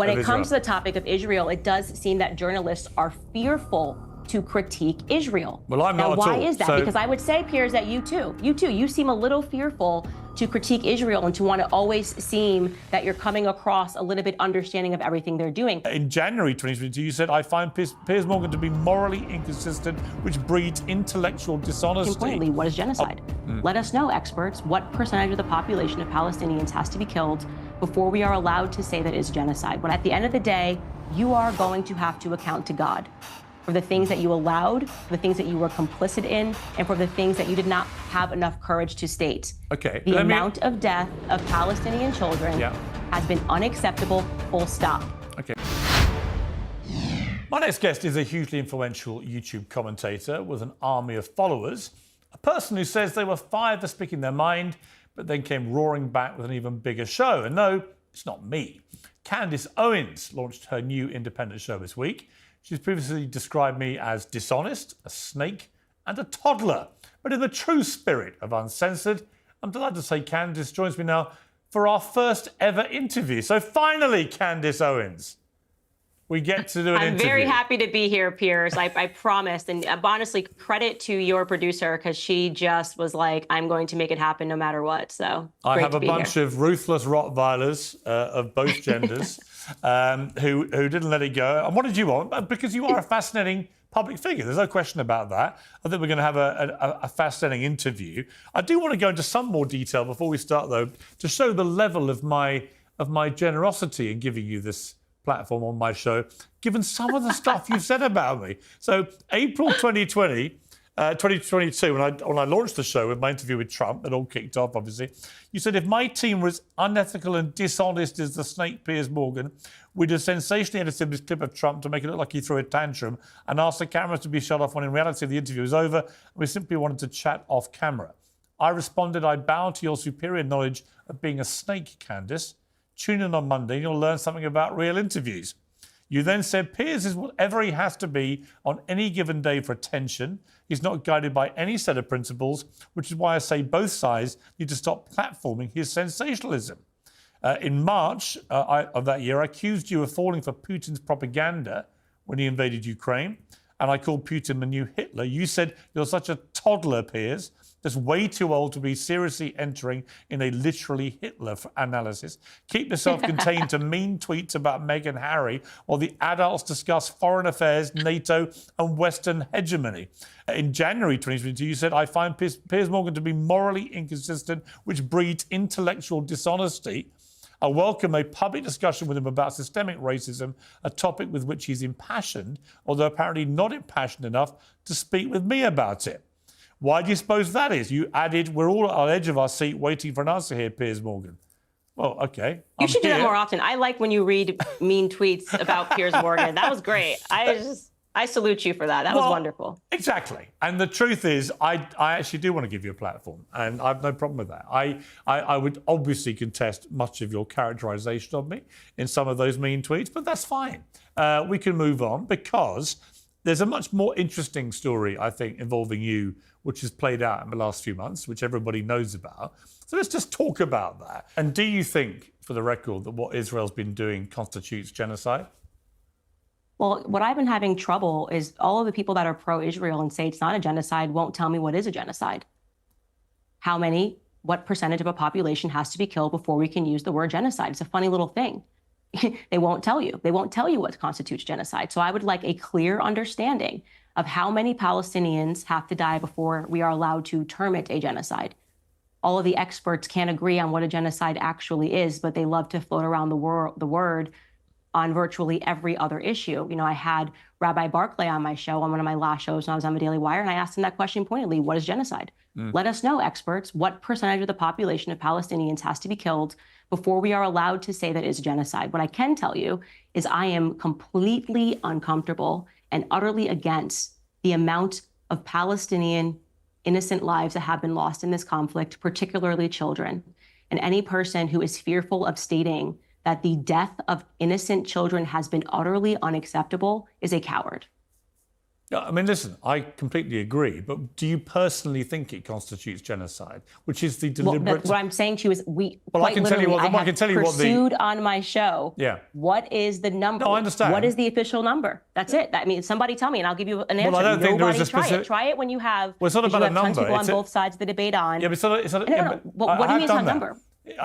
When it comes to the topic of Israel, it does seem that journalists are fearful to critique Israel. Well, I'm not now, at why all. is that? Because I would say, Piers, that you too, you seem a little fearful to critique Israel and to want to always seem that you're coming across a little bit understanding of everything they're doing. In January 2022, you said, I find Piers Morgan to be morally inconsistent, which breeds intellectual dishonesty. Importantly, what is genocide? Let us know, experts, what percentage of the population of Palestinians has to be killed before we are allowed to say that it's genocide. When at the end of the day, you are going to have to account to God for the things that you allowed, for the things that you were complicit in, and for the things that you did not have enough courage to state. Okay. The amount of death of Palestinian children has been unacceptable, full stop. Okay. My next guest is a hugely influential YouTube commentator with an army of followers, a person who says they were fired for speaking their mind, but then came roaring back with an even bigger show. And no, it's not me. Candace Owens launched her new independent show this week. She's previously described me as dishonest, a snake, and a toddler. But in the true spirit of Uncensored, I'm delighted to say Candace joins me now for our first ever interview. So finally, Candace Owens, we get to do an interview. I'm very happy to be here, Piers. I promised. And honestly, credit to your producer, because she just was like, I'm going to make it happen no matter what. So I have a bunch of ruthless Rottweilers of both genders who didn't let it go. And what did you want? Because you are a fascinating public figure. There's no question about that. I think we're going to have a fascinating interview. I do want to go into some more detail before we start, though, to show the level of my generosity in giving you this platform on my show, given some of the stuff you've said about me. So April 2022, when I launched the show with my interview with Trump, it all kicked off, obviously, you said if my team was unethical and dishonest as the snake Piers Morgan, we'd have sensationally edited this clip of Trump to make it look like he threw a tantrum and asked the cameras to be shut off when in reality the interview was over and we simply wanted to chat off camera. I responded, I bow to your superior knowledge of being a snake, Candace. Tune in on Monday and you'll learn something about real interviews. You then said Piers is whatever he has to be on any given day for attention. He's not guided by any set of principles, which is why I say both sides need to stop platforming his sensationalism. In March of that year, I accused you of falling for Putin's propaganda when he invaded Ukraine, and I called Putin the new Hitler. You said you're such a toddler, Piers, that's way too old to be seriously entering in a literally Hitler analysis. Keep yourself contained to mean tweets about Meghan and Harry while the adults discuss foreign affairs, NATO and Western hegemony. In January 2022, you said, I find Piers Morgan to be morally inconsistent, which breeds intellectual dishonesty. I welcome a public discussion with him about systemic racism, a topic with which he's impassioned, although apparently not impassioned enough to speak with me about it. Why do you suppose that is? You added, we're all on the edge of our seat waiting for an answer here, Piers Morgan. Well, OK. You should do that more often. I like when you read mean tweets about Piers Morgan. That was great. I salute you for that. That was wonderful. Exactly. And the truth is, I actually do want to give you a platform, and I have no problem with that. I would obviously contest much of your characterization of me in some of those mean tweets, but that's fine. We can move on because there's a much more interesting story, I think, involving you, which has played out in the last few months, which everybody knows about. So let's just talk about that. And do you think, for the record, that what Israel's been doing constitutes genocide? Well, what I've been having trouble is all of the people that are pro-Israel and say it's not a genocide won't tell me what is a genocide. What percentage of a population has to be killed before we can use the word genocide? It's a funny little thing. They won't tell you. They won't tell you what constitutes genocide. So I would like a clear understanding of how many Palestinians have to die before we are allowed to term it a genocide. All of the experts can't agree on what a genocide actually is, but they love to float around the word on virtually every other issue. You know, I had Rabbi Barclay on my show, on one of my last shows when I was on the Daily Wire, and I asked him that question pointedly, what is genocide? Let us know, experts, what percentage of the population of Palestinians has to be killed before we are allowed to say that it's genocide. What I can tell you is I am completely uncomfortable and utterly against the amount of Palestinian innocent lives that have been lost in this conflict, particularly children. And any person who is fearful of stating that the death of innocent children has been utterly unacceptable is a coward. Yeah, I mean, listen, I completely agree, but do you personally think it constitutes genocide, which is the deliberate... What I'm saying to you is I can tell you what pursued on my show. Yeah. What is the number? No, I understand. What is the official number? That's it. I mean, somebody tell me and I'll give you an answer. Well, I don't think there is a specific... Try it when you have... Well, it's not about a number. People on both sides of the debate on. Yeah, but it's not... What do you mean it's not a number?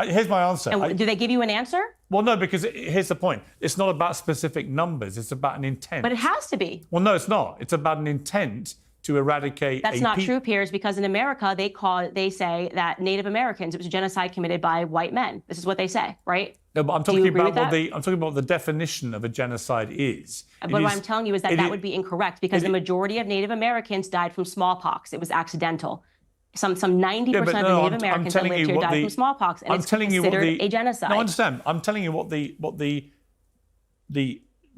Here's my answer. And do they give you an answer? Well, no, because here's the point. It's not about specific numbers. It's about an intent. But it has to be. Well, no, it's not. It's about an intent to eradicate. That's not true, Piers, because in America, they say that Native Americans, it was a genocide committed by white men. This is what they say, right? No, but I'm talking about what the definition of a genocide is. But what I'm telling you is that would be incorrect because the majority of Native Americans died from smallpox. It was accidental. Some 90% of the Native Americans that lived here died from smallpox, and it's considered a genocide. No, I understand. I'm telling you what the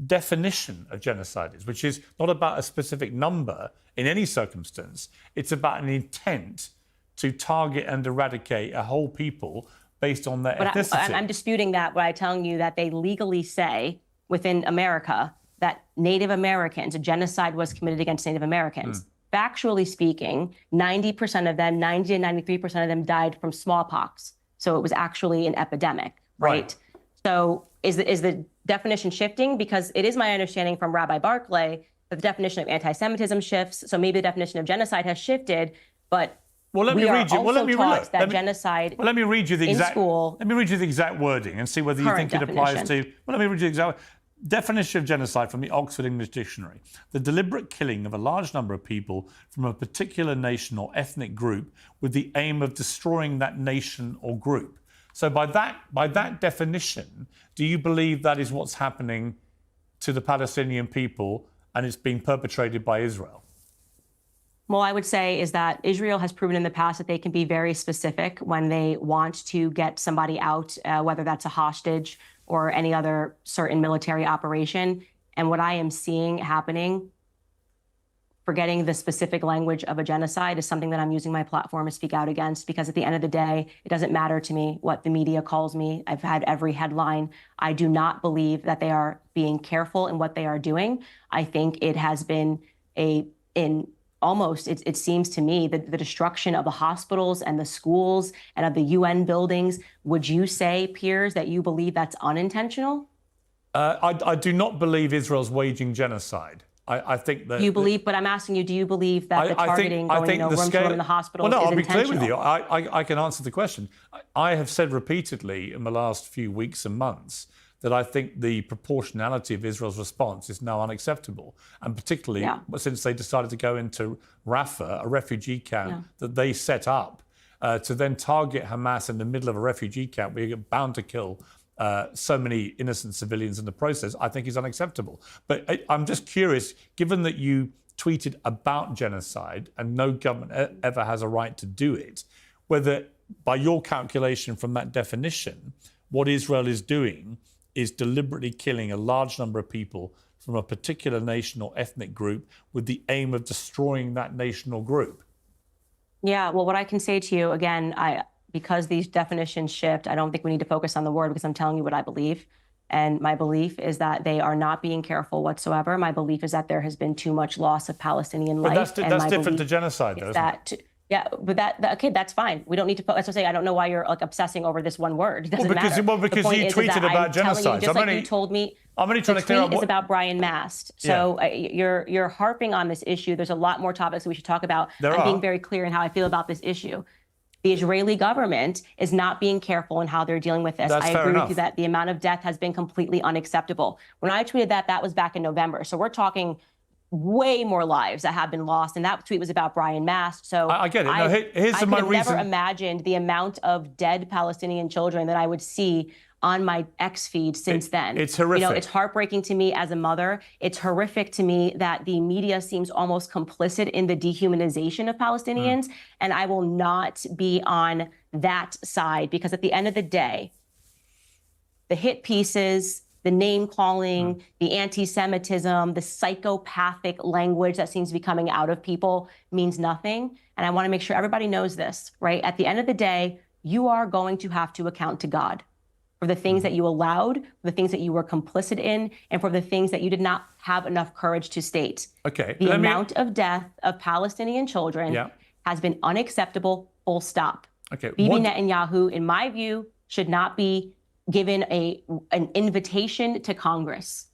definition of genocide is, which is not about a specific number in any circumstance. It's about an intent to target and eradicate a whole people based on their ethnicity. I'm disputing that by telling you that they legally say within America that Native Americans, a genocide was committed against Native Americans. Factually speaking, 90% of them, 90 to 93% of them died from smallpox. So it was actually an epidemic, right? So is the definition shifting? Because it is my understanding from Rabbi Barclay that the definition of anti-Semitism shifts. So maybe the definition of genocide has shifted, but let me read you the exact wording and see whether you think it applies to. Well, let me read you the exact definition of genocide from the Oxford English Dictionary: the deliberate killing of a large number of people from a particular nation or ethnic group with the aim of destroying that nation or group. So by that definition, do you believe that is what's happening to the Palestinian people and it's being perpetrated by Israel? Well, I would say is that Israel has proven in the past that they can be very specific when they want to get somebody out, whether that's a hostage or any other certain military operation. And what I am seeing happening, forgetting the specific language of a genocide, is something that I'm using my platform to speak out against, because at the end of the day, it doesn't matter to me what the media calls me. I've had every headline. I do not believe that they are being careful in what they are doing. I think it has been it seems to me that the destruction of the hospitals and the schools and of the UN buildings. Would you say, Piers, that you believe that's unintentional? I do not believe Israel's waging genocide. I think that... You believe, but I'm asking you, do you believe that the targeting, rooms to room in the hospitals is intentional? I'll be clear with you. I can answer the question. I have said repeatedly in the last few weeks and months that I think the proportionality of Israel's response is now unacceptable. And particularly since they decided to go into Rafah, a refugee camp that they set up, to then target Hamas in the middle of a refugee camp where you're bound to kill so many innocent civilians in the process, I think is unacceptable. But I'm just curious, given that you tweeted about genocide and no government ever has a right to do it, whether by your calculation from that definition, what Israel is doing is deliberately killing a large number of people from a particular nation or ethnic group with the aim of destroying that nation or group. Yeah, well, what I can say to you, again, because these definitions shift, I don't think we need to focus on the word, because I'm telling you what I believe. And my belief is that they are not being careful whatsoever. My belief is that there has been too much loss of Palestinian life. But that's different to genocide, though, isn't it? Yeah, but okay, that's fine. We don't need to. That's what I'm saying. I don't know why you're asking over this one word. It doesn't matter. Well, because you tweeted about genocide. You told me. I'm only trying to clear up. It's about Brian Mast. So you're harping on this issue. There's a lot more topics that we should talk about. I'm being very clear in how I feel about this issue. The Israeli government is not being careful in how they're dealing with this. I agree with you that the amount of death has been completely unacceptable. When I tweeted that was back in November. So we're talking way more lives that have been lost, and that tweet was about Brian Mast. So I get it. No, here's my reason. I never imagined the amount of dead Palestinian children that I would see on my X feed since then. It's horrific. It's heartbreaking to me as a mother. It's horrific to me that the media seems almost complicit in the dehumanization of Palestinians, and I will not be on that side, because at the end of the day, the hit pieces, the name-calling, the anti-Semitism, the psychopathic language that seems to be coming out of people means nothing. And I want to make sure everybody knows this, right? At the end of the day, you are going to have to account to God. for the things that you allowed, for the things that you were complicit in, and for the things that you did not have enough courage to state. Okay. The amount of death of Palestinian children has been unacceptable, full stop. Okay. Bibi Netanyahu, in my view, should not be given an invitation to Congress.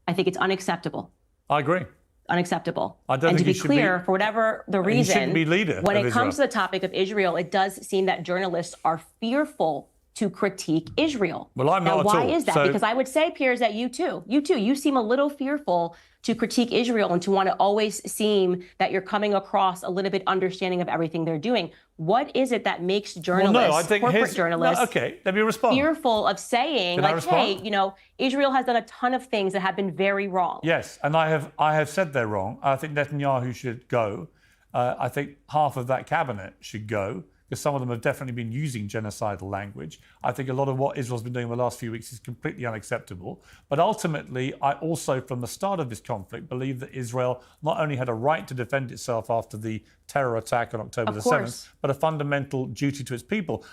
I think it's unacceptable. I agree. Unacceptable. I don't and think to be clear, for whatever the reason, he shouldn't be leader when of it comes Israel. to the topic of Israel, it does seem that journalists are fearful to critique Israel. Well, I'm not now, at why all. is that? So... Because I would say, Piers, that you too, you seem a little fearful to critique Israel and to want to always seem that you're coming across a little bit understanding of everything they're doing. What is it that makes journalists, corporate journalists, okay, let me respond. fearful of saying, like, hey, you know, Israel has done a ton of things that have been very wrong? Yes, and I have said they're wrong. I think Netanyahu should go. I think half of that cabinet should go, because some of them have definitely been using genocidal language. I think a lot of what Israel's been doing in the last few weeks is completely unacceptable. But ultimately, I also, from the start of this conflict, believe that Israel not only had a right to defend itself after the terror attack on October the 7th, but a fundamental duty to its people.